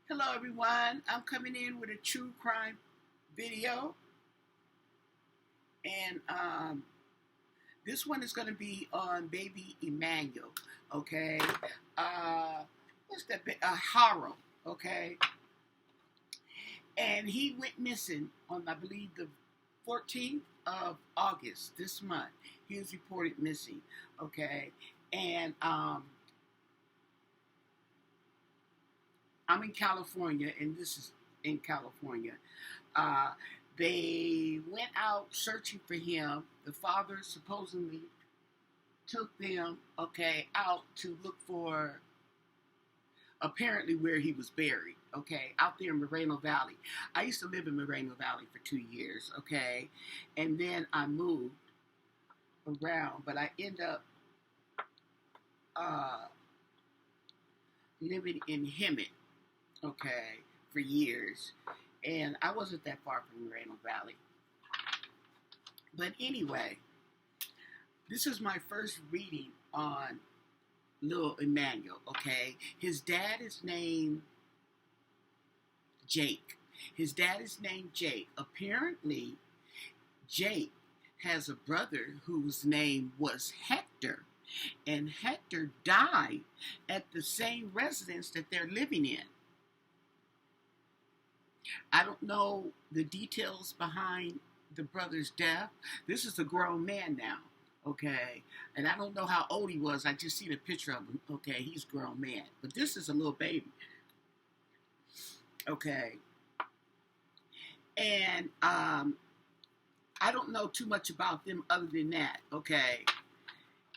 Hello everyone, I'm coming in with a true crime video and this one is going to be on baby Emanuel, okay? What's that? Haro, okay? And he went missing on, I believe, the 14th of August this month. He was reported missing, okay? And I'm in California, and this is in California. Uh, they went out searching for him. The father supposedly took them, okay, out to look for apparently where he was buried, okay, out there in Moreno Valley. I used to live in Moreno Valley for 2 years, okay, and then I moved around, but I end up uh, living in Hemet, okay, for years, and I wasn't that far from Moreno Valley. But anyway, this is my first reading on little Emanuel, okay? His dad is named Jake. His dad is named Jake. Apparently, Jake has a brother whose name was Hector, and Hector died at the same residence that they're living in. I don't know the details behind the brother's death. This is a grown man now, okay? And I don't know how old he was. I just seen a picture of him. Okay, he's a grown man. But this is a little baby, okay? And I don't know too much about them other than that, okay?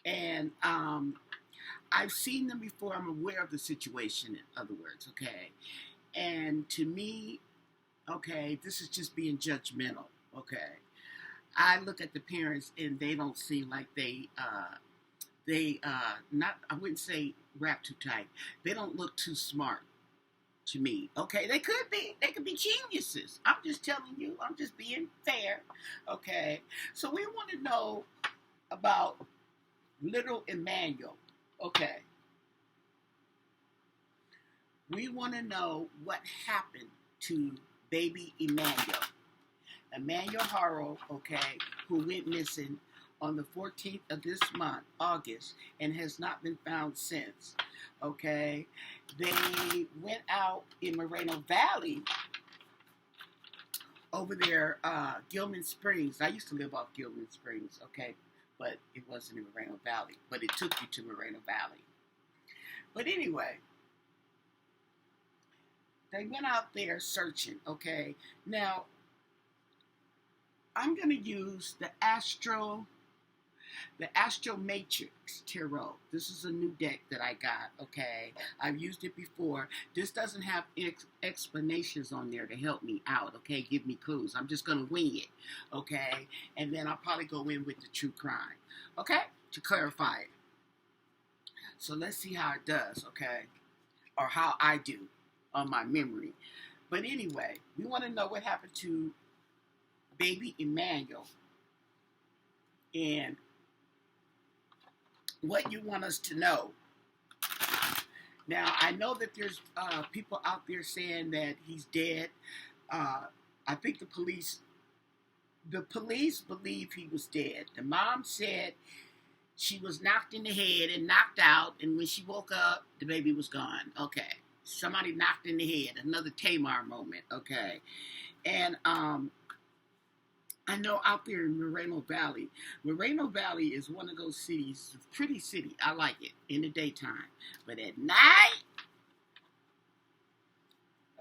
And I've seen them before. I'm aware of the situation, in other words, okay? And to me, okay, this is just being judgmental, okay? I look at the parents and they don't seem like not, I wouldn't say wrap too tight. They don't look too smart to me, okay? They could be geniuses. I'm just telling you, I'm just being fair, okay? So we want to know about little Emanuel, okay? We want to know what happened to baby Emanuel. Emanuel Haro, okay, who went missing on the 14th of this month, August, and has not been found since, okay? They went out in Moreno Valley over there, Gilman Springs. I used to live off Gilman Springs, okay, but it wasn't in Moreno Valley, but it took you to Moreno Valley. But anyway, they went out there searching, okay? Now, I'm going to use the Astro Matrix Tarot. This is a new deck that I got, okay? I've used it before. This doesn't have explanations on there to help me out, okay? Give me clues. I'm just going to wing it, okay? And then I'll probably go in with the true crime, okay? To clarify it. So let's see how it does, okay? Or how I do on my memory. But anyway, we want to know what happened to baby Emanuel and what you want us to know. Now, I know that there's people out there saying that he's dead. I think the police believe he was dead. The mom said she was knocked in the head and knocked out, and when she woke up, the baby was gone. Okay. Somebody knocked in the head. Another Tamar moment. Okay. And I know out there in Moreno Valley is one of those cities, pretty city. I like it in the daytime. But at night,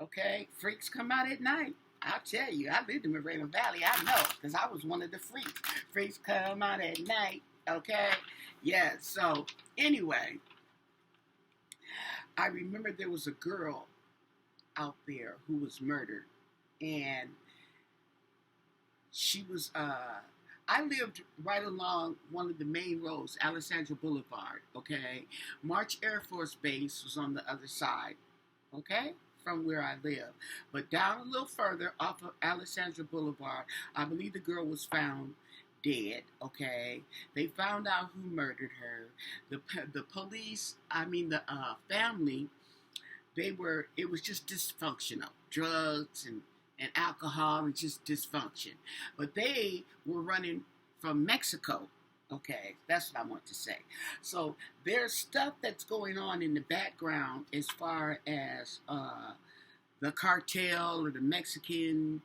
okay, freaks come out at night. I'll tell you, I lived in Moreno Valley. I know, because I was one of the freaks. Freaks come out at night, okay? Yeah, so anyway, I remember there was a girl out there who was murdered. And she was, I lived right along one of the main roads, Alexandra Boulevard, okay? March Air Force Base was on the other side, okay? From where I live. But down a little further off of Alexandra Boulevard, I believe the girl was found dead, okay? They found out who murdered her. The police, the family it was just dysfunctional. Drugs and alcohol and just dysfunction. But they were running from Mexico. Okay, that's what I want to say. So there's stuff that's going on in the background as far as the cartel or the Mexican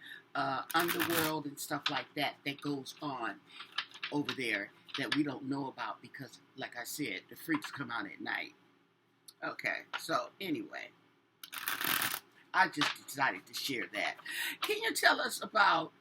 underworld and stuff like that goes on over there that we don't know about because, like I said, the freaks come out at night. Okay, so anyway, I just decided to share that. Can you tell us about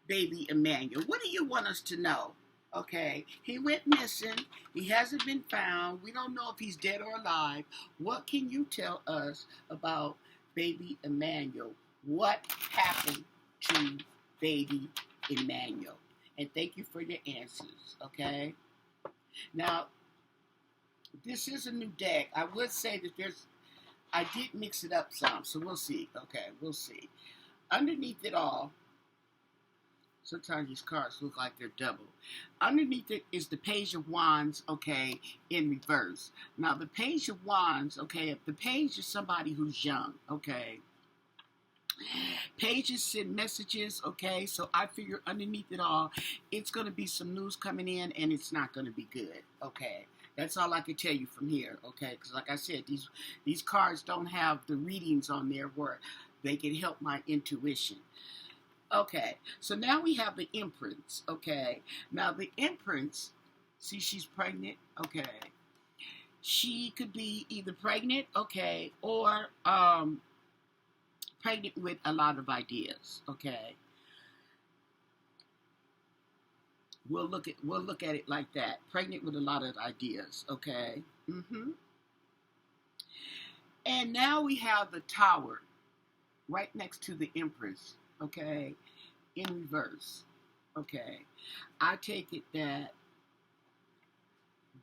baby Emanuel? What do you want us to know? Okay, he went missing. He hasn't been found. We don't know if he's dead or alive. What can you tell us about baby Emanuel? What happened to baby Emanuel? And thank you for your answers, okay? Now, this is a new deck. I would say that I did mix it up some, so we'll see. Okay, we'll see. Underneath it all, sometimes these cards look like they're double. Underneath it is the Page of Wands, okay, in reverse. Now, the Page of Wands, okay, if the page is somebody who's young, okay, pages send messages, okay, so I figure underneath it all, it's going to be some news coming in, and it's not going to be good, okay. That's all I can tell you from here, okay, because like I said, these cards don't have the readings on there where they can help my intuition. Okay, so now we have the Empress, okay. Now the Empress, see she's pregnant, okay. She could be either pregnant, okay, or pregnant with a lot of ideas, okay. We'll look at it like that. Pregnant with a lot of ideas, okay. And now we have the Tower right next to the Empress, okay, in reverse, okay. I take it that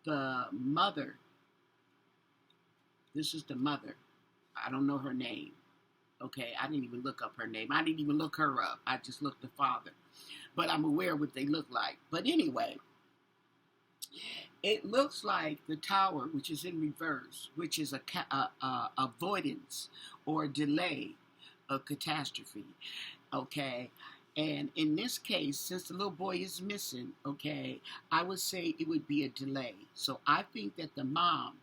the mother, this is the mother. I don't know her name, okay. I didn't even look up her name. I didn't even look her up. I just looked the father. But I'm aware of what they look like. But anyway, it looks like the Tower, which is in reverse, which is a avoidance or delay of catastrophe, okay? And in this case, since the little boy is missing, okay, I would say it would be a delay. So I think that the mom,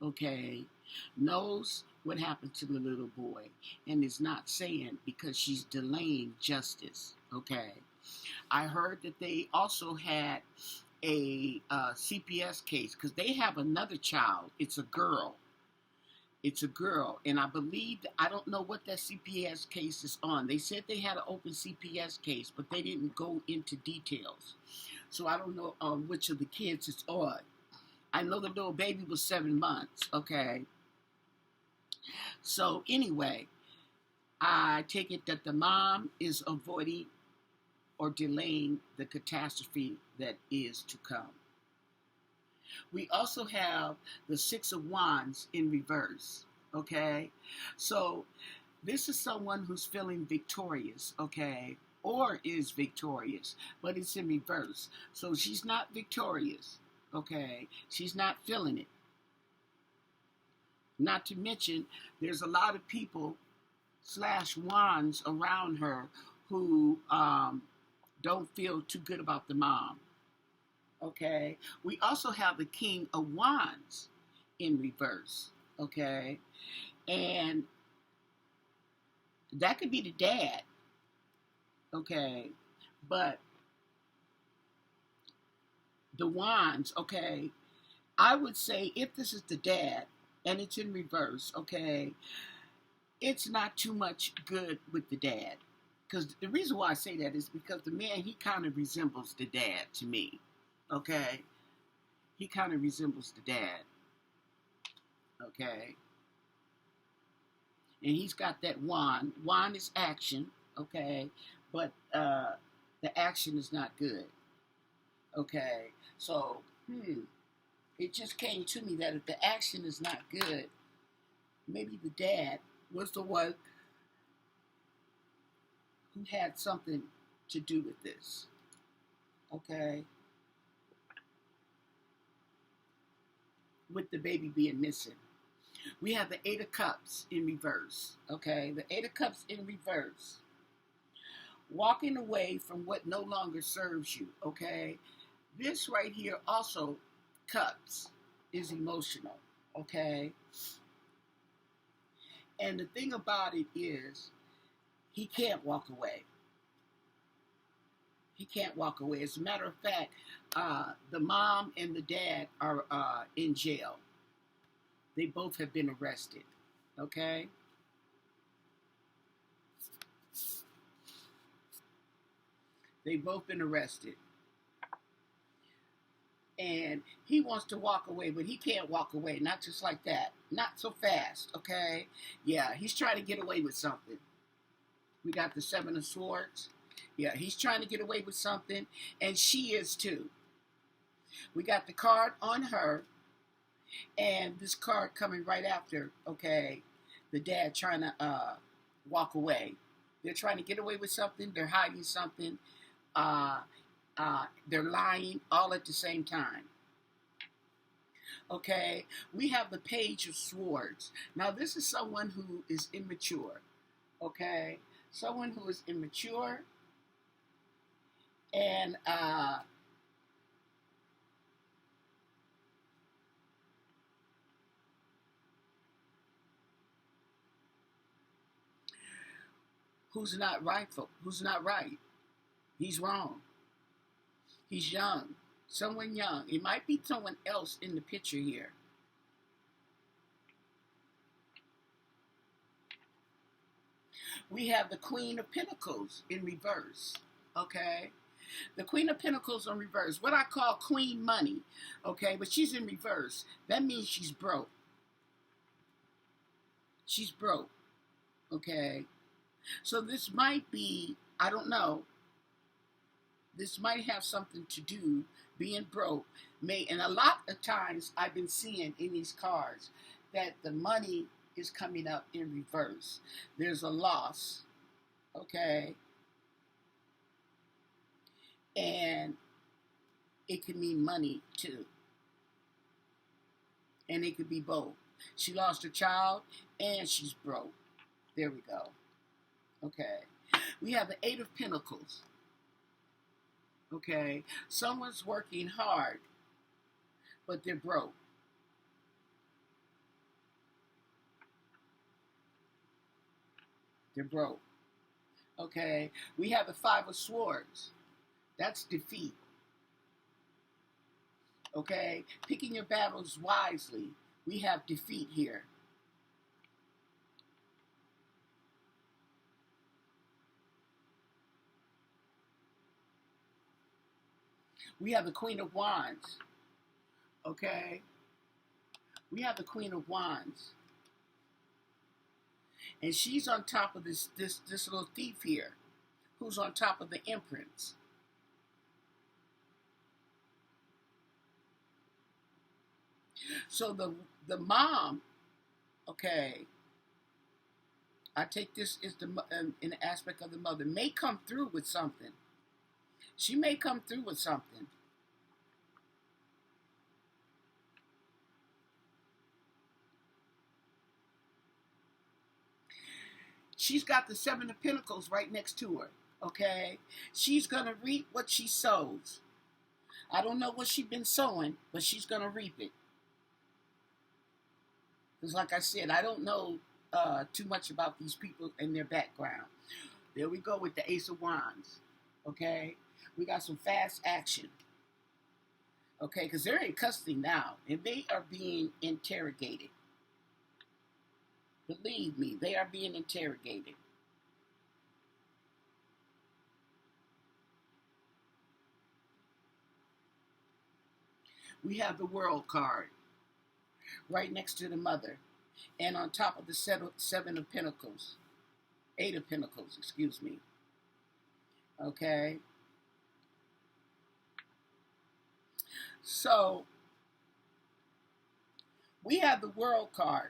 okay, knows what happened to the little boy and is not saying because she's delaying justice, okay? I heard that they also had a CPS case because they have another child. It's a girl. It's a girl. And I believe, I don't know what that CPS case is on. They said they had an open CPS case, but they didn't go into details. So I don't know which of the kids it's on. I know the little baby was 7 months, okay? So anyway, I take it that the mom is avoiding or delaying the catastrophe that is to come. We also have the Six of Wands in reverse, okay? So this is someone who's feeling victorious, okay? Or is victorious, but it's in reverse. So she's not victorious, okay? She's not feeling it. Not to mention, there's a lot of people / wands around her who don't feel too good about the mom, okay? We also have the King of Wands in reverse, okay? And that could be the dad, okay? But the wands, okay, I would say if this is the dad and it's in reverse, okay, it's not too much good with the dad. Because the reason why I say that is because the man, he kind of resembles the dad to me, okay? He kind of resembles the dad, okay? And he's got that wand. Wand is action, okay? But the action is not good, okay? So, it just came to me that if the action is not good, maybe the dad was the one who had something to do with this, okay? With the baby being missing. We have the Eight of Cups in reverse. Okay, the Eight of Cups in reverse. Walking away from what no longer serves you. Okay, this right here also, Cups, is emotional. Okay, and the thing about it is, he can't walk away. He can't walk away. As a matter of fact, the mom and the dad are in jail. They both have been arrested. Okay? They've both been arrested. And he wants to walk away, but he can't walk away. Not just like that. Not so fast. Okay? Yeah, he's trying to get away with something. We got the Seven of Swords. Yeah, he's trying to get away with something. And she is too. We got the card on her. And this card coming right after, okay, the dad trying to walk away. They're trying to get away with something. They're hiding something. They're lying all at the same time. Okay, we have the Page of Swords. Now, this is someone who is immature. Okay, someone who is immature and who's not rightful, who's not right. He's wrong. He's young. Someone young. It might be someone else in the picture here. We have the Queen of Pentacles in reverse. Okay? The Queen of Pentacles in reverse. What I call Queen Money. Okay? But she's in reverse. That means she's broke. She's broke. Okay? So this might be, I don't know, this might have something to do, being broke, and a lot of times I've been seeing in these cards that the money is coming up in reverse. There's a loss, okay? And it could mean money too. And it could be both. She lost her child and she's broke. There we go. Okay. We have the Eight of Pentacles. Okay. Someone's working hard, but they're broke. They're broke. Okay. We have the Five of Swords. That's defeat. Okay. Picking your battles wisely. We have defeat here. We have the Queen of Wands. Okay. We have the Queen of Wands. And she's on top of this little thief here, who's on top of the Empress. So the mom, okay, I take this as in the aspect of the mother, may come through with something. She may come through with something. She's got the Seven of Pentacles right next to her, okay? She's going to reap what she sows. I don't know what she's been sowing, but she's going to reap it. Because like I said, I don't know too much about these people and their background. There we go with the Ace of Wands, okay? We got some fast action, okay? Because they're in custody now, and they are being interrogated. Believe me, they are being interrogated. We have the World card right next to the mother, and on top of the Seven of Pentacles, Eight of Pentacles, excuse me. Okay? So, we have the World card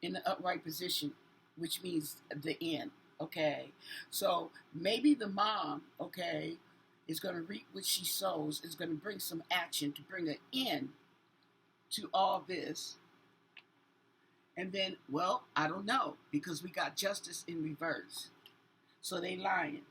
in the upright position, which means the end, okay? So, maybe the mom, okay, is going to reap what she sows, is going to bring some action to bring an end to all this. And then, well, I don't know, because we got justice in reverse. So they lying.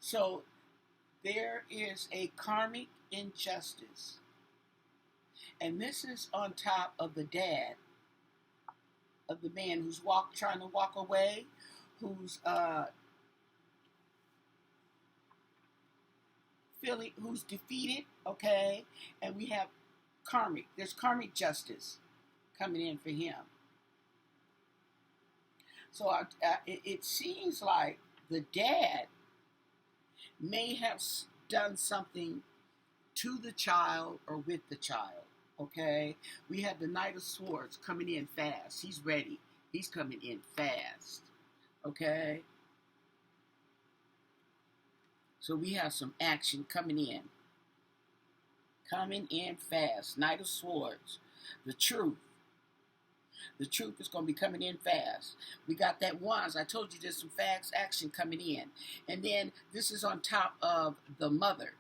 So there is a karmic injustice. And this is on top of the dad of the man who's trying to walk away, who's who's defeated, okay? And we have there's karmic justice coming in for him. So it seems like the dad may have done something to the child or with the child, okay? We have the Knight of Swords coming in fast. He's ready. He's coming in fast, okay? So we have some action coming in. Coming in fast. Knight of Swords. The truth. The truth is going to be coming in fast. We got that Wands. I told you there's some fast action coming in. And then this is on top of the mother.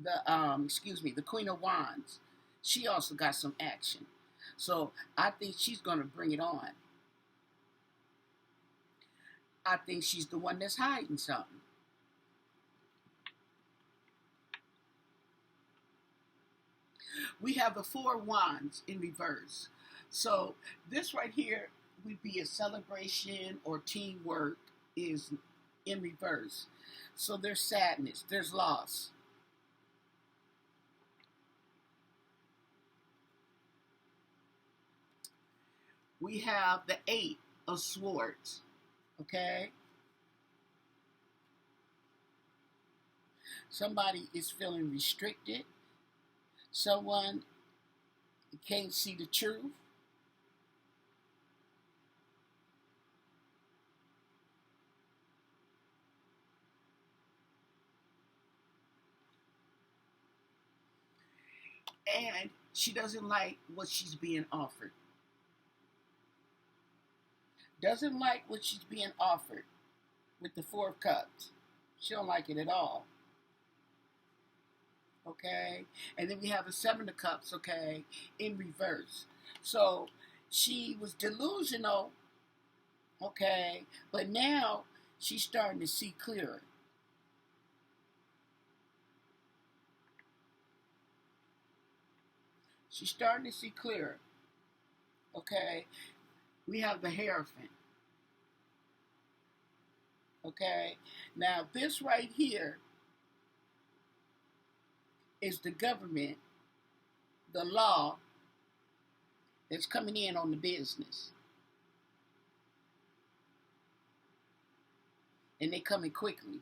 The Queen of Wands. She also got some action. So I think she's going to bring it on. I think she's the one that's hiding something. We have the Four Wands in reverse. So this right here would be a celebration or teamwork is in reverse. So there's sadness, there's loss. We have the Eight of Swords, okay? Somebody is feeling restricted. Someone can't see the truth. And she doesn't like what she's being offered. Doesn't like what she's being offered with the Four of Cups. She don't like it at all. Okay? And then we have the Seven of Cups, okay, in reverse. So she was delusional, okay, but now she's starting to see clearer. She's starting to see clearer. Okay? We have the Hierophant. Okay? Now, this right here is the government, the law that's coming in on the business. And they coming quickly.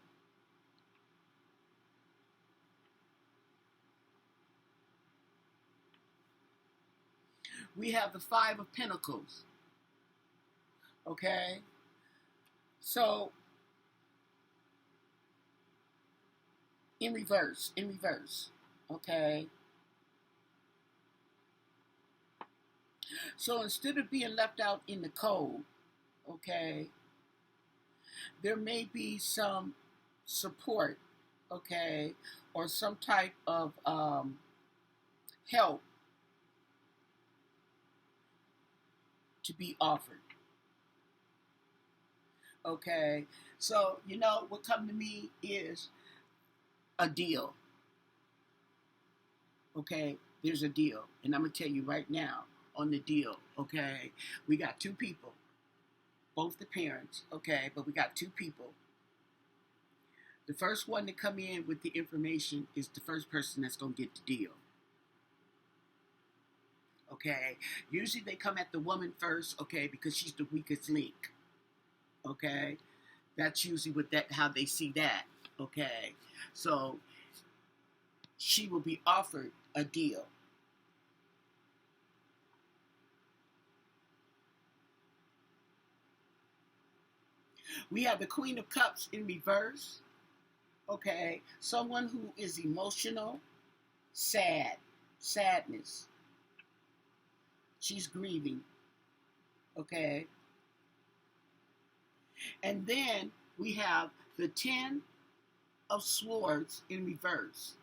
We have the Five of Pentacles. Okay? So, in reverse. Okay? So instead of being left out in the cold, okay, there may be some support, okay, or some type of help to be offered. Okay, so you know what come to me is a deal. Okay, there's a deal, and I'm gonna tell you right now on the deal. Okay, we got two people, both the parents. Okay, but we got two people. The first one to come in with the information is the first person that's gonna get the deal. Okay, usually they come at the woman first. Okay, because she's the weakest link. Okay, that's usually how they see that. Okay, so she will be offered a deal. We have the Queen of Cups in reverse. Okay, someone who is emotional, sadness. She's grieving, okay? And then we have the 10 of Swords in reverse,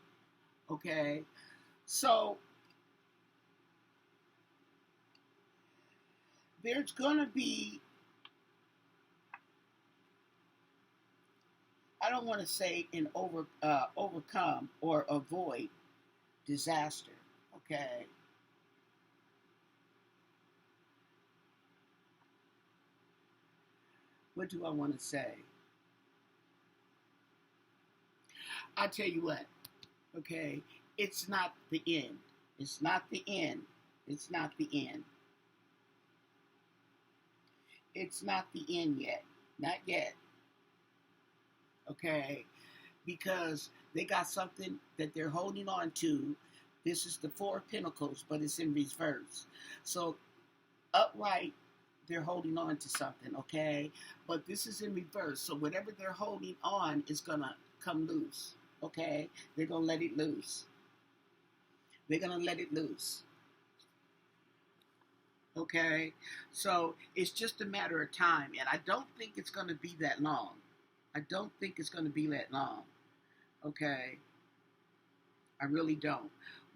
okay? So there's going to be, I don't want to say overcome or avoid disaster, okay? What do I want to say? I tell you what, okay? It's not the end. It's not the end. It's not the end. It's not the end yet. Not yet. Okay? Because they got something that they're holding on to. This is the Four of Pentacles, but it's in reverse. So, upright, they're holding on to something, okay? But this is in reverse. So, whatever they're holding on is going to come loose, okay? They're going to let it loose. They're going to let it loose. Okay? So, it's just a matter of time. And I don't think it's going to be that long. I don't think it's going to be that long. Okay? I really don't.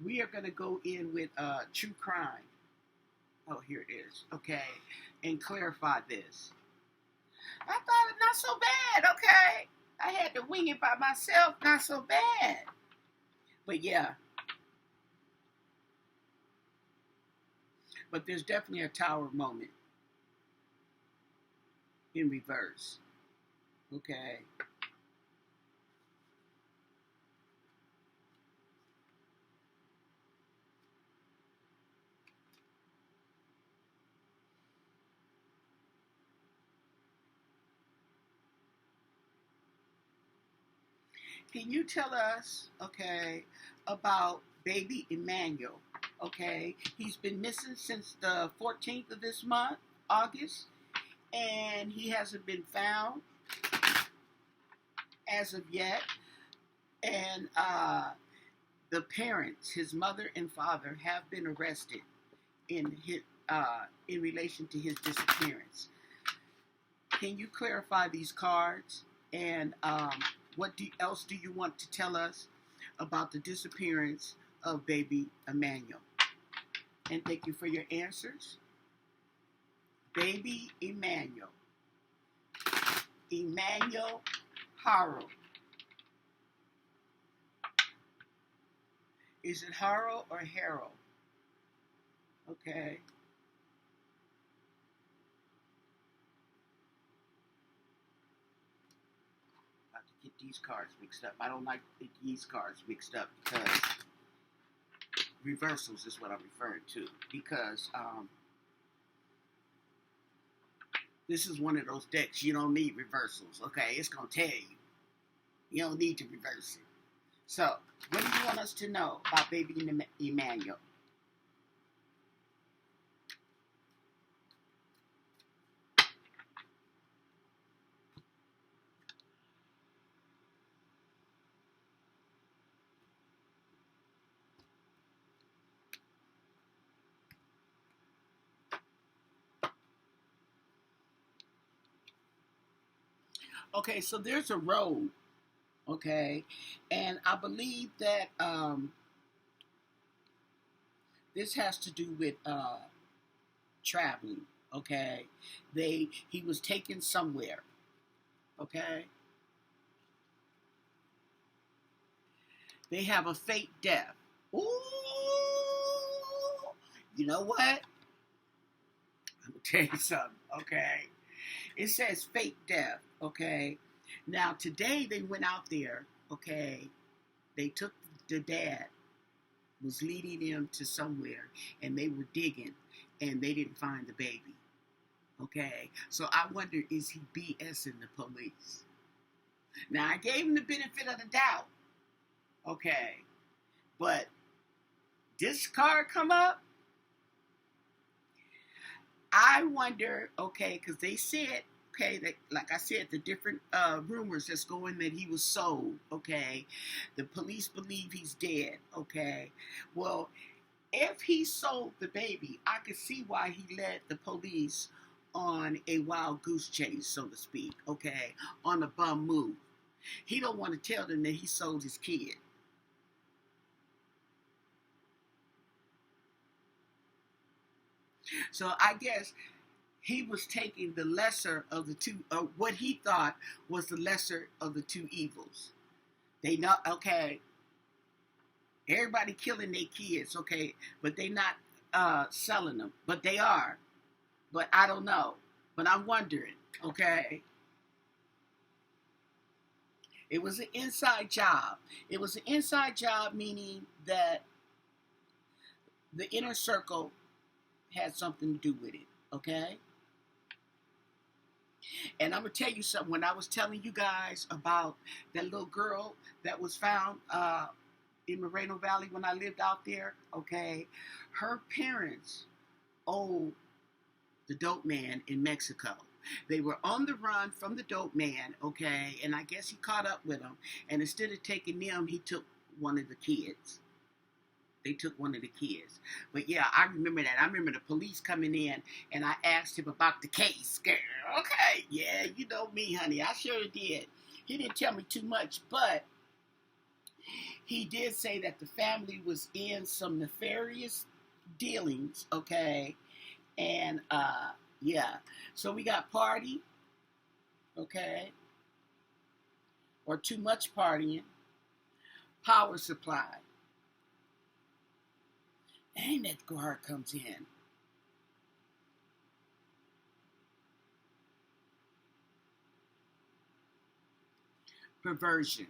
We are going to go in with true crime. Oh, here it is. Okay? And clarify this. I thought it not so bad, okay? I had to wing it by myself, not so bad. But yeah. But there's definitely a tower moment in reverse. Okay? Can you tell us, okay, about baby Emanuel? Okay, he's been missing since the 14th of this month, August, and he hasn't been found as of yet. And the parents, his mother and father, have been arrested in relation to his disappearance. Can you clarify these cards? And what else do you want to tell us about the disappearance of baby Emanuel? And thank you for your answers. Baby Emanuel. Emanuel Haro. Is it Haro or Haro? Okay. About to get these cards mixed up. I don't like these cards mixed up because reversals is what I'm referring to. Because this is one of those decks you don't need reversals. Okay, it's gonna tell you. You don't need to reverse it. So, what do you want us to know about baby Emanuel? Okay, so there's a road, okay, and I believe that this has to do with traveling, okay. He was taken somewhere, okay. They have a fake death. Ooh, you know what? I'm gonna tell you something, okay. It says fake death, okay. Now today they went out there, okay. They took the dad, was leading them to somewhere, and they were digging, and they didn't find the baby. Okay, so I wonder, is he BSing the police? Now I gave him the benefit of the doubt. Okay, but this card come up. I wonder, okay, because they said, okay, that, like I said, the different rumors that's going that he was sold, okay. The police believe he's dead, okay. Well, If he sold the baby, I could see why he led the police on a wild goose chase, so to speak, okay, on a bum move. He don't want to tell them that he sold his kid. So I guess he was taking the lesser of the two, what he thought was the lesser of the two evils. They know, okay, everybody killing their kids, okay, but they not selling them, but they are. But I don't know. But I'm wondering, okay. It was an inside job. It was an inside job, meaning that the inner circle had something to do with it, okay? And I'm gonna tell you something. When I was telling you guys about that little girl that was found in Moreno Valley when I lived out there, okay, her parents owed the dope man in Mexico. They were on the run from the dope man, okay, and I guess he caught up with them. And instead of taking them, he took one of the kids. They took one of the kids. But yeah, I remember that. I remember the police coming in and I asked him about the case. Girl, okay, yeah, you know me, honey. I sure did. He didn't tell me too much, but he did say that the family was in some nefarious dealings, okay? And yeah. So we got party, okay? Or too much partying, power supply. And that guard comes in. Perversion.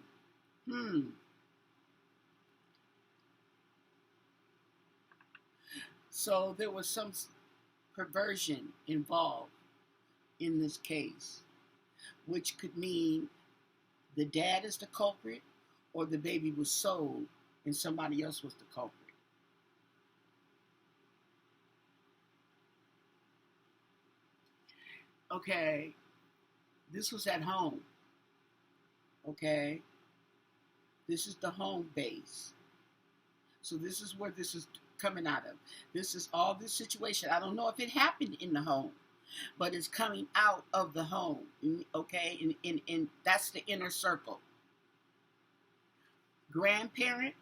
So there was some perversion involved in this case, which could mean the dad is the culprit or the baby was sold and somebody else was the culprit. Okay, this was at home. Okay, this is the home base. So this is where this is coming out of. This is all this situation. I don't know if it happened in the home, but it's coming out of the home. Okay, and that's the inner circle. Grandparent.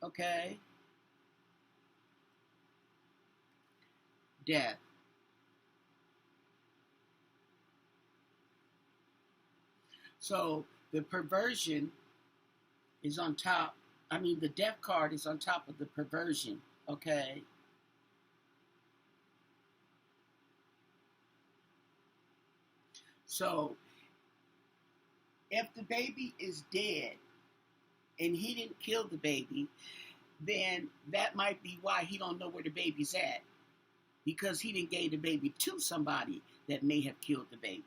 Okay. Death. So the perversion is on top. I mean, the death card is on top of the perversion. Okay. So if the baby is dead and he didn't kill the baby, then that might be why he don't know where the baby's at, because he didn't give the baby to somebody that may have killed the baby.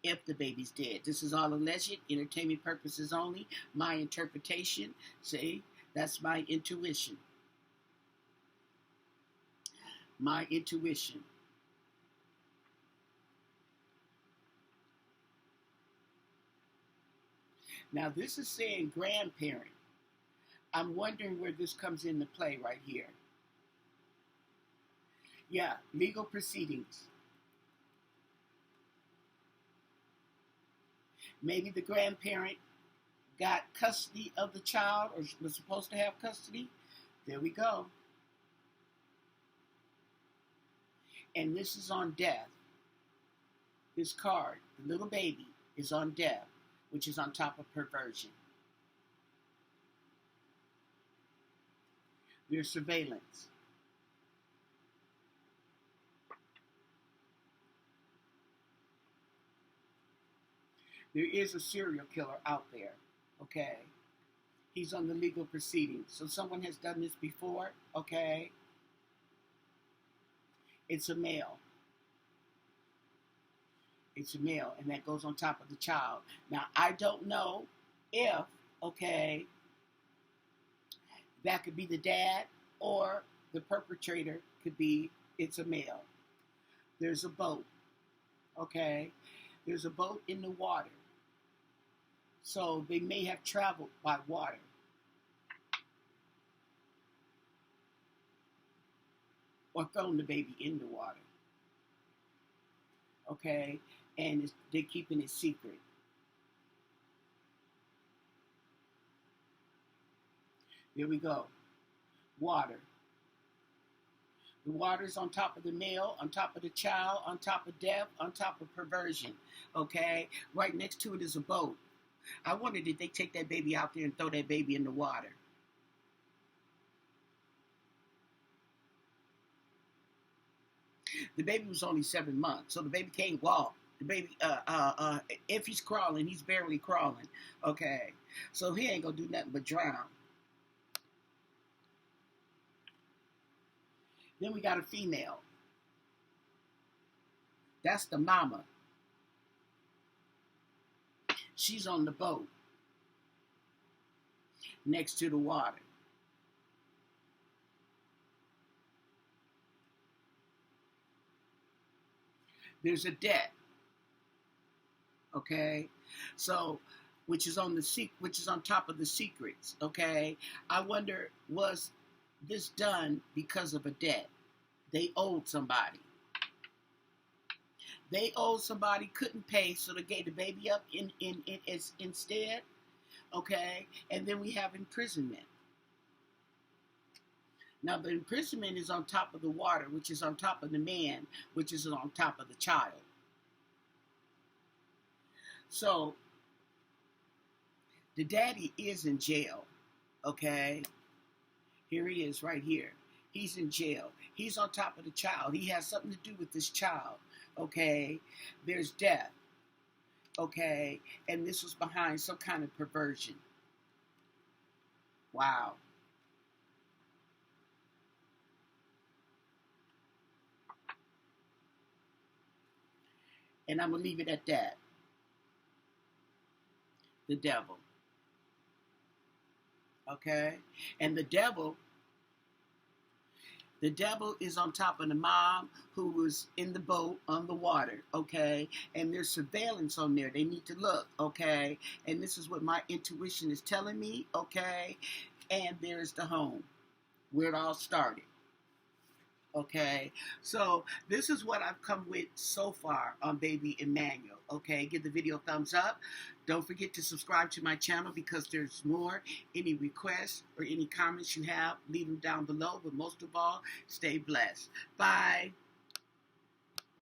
If the baby's dead, this is all alleged, entertainment purposes only. My interpretation. See, that's my intuition. My intuition. Now this is saying grandparent. I'm wondering where this comes into play right here. Yeah, legal proceedings. Maybe the grandparent got custody of the child or was supposed to have custody. There we go. And this is on death. This card, the little baby, is on death, which is on top of perversion. There's surveillance. There is a serial killer out there, okay? He's on the legal proceedings. So someone has done this before, okay? It's a male. It's a male, and that goes on top of the child. Now, I don't know if, okay, that could be the dad or the perpetrator could be, it's a male. There's a boat, okay? There's a boat in the water. So they may have traveled by water. or thrown the baby in the water. Okay, and they're keeping it secret. Here we go. Water. The water is on top of the male, on top of the child, on top of death, on top of perversion. Okay, right next to it is a boat. I wonder, did they take that baby out there and throw that baby in the water? The baby was only 7 months, so the baby can't walk. The baby, if he's crawling, he's barely crawling. Okay, so he ain't gonna do nothing but drown. Then we got a female. That's the mama. She's on the boat next to the water. There's a debt. Okay, so which is on top of the secrets. Okay, I wonder, was this done because of a debt? They owed somebody. They owed somebody, couldn't pay, so they gave the baby up instead. Okay, and then we have imprisonment. Now the imprisonment is on top of the water, which is on top of the man, which is on top of the child. So the daddy is in jail. Okay, here he is right here. He's in jail. He's on top of the child. He has something to do with this child. Okay, there's death. Okay, and this was behind some kind of perversion. Wow. And I'm going to leave it at that. The devil. Okay, and the devil is on top of the mom who was in the boat on the water, okay? And there's surveillance on there. They need to look, okay? And this is what my intuition is telling me, okay? And there's the home where it all started, okay? So this is what I've come with so far on Baby Emanuel, okay? Give the video a thumbs up. Don't forget to subscribe to my channel because there's more. Any requests or any comments you have, leave them down below. But most of all, stay blessed. Bye.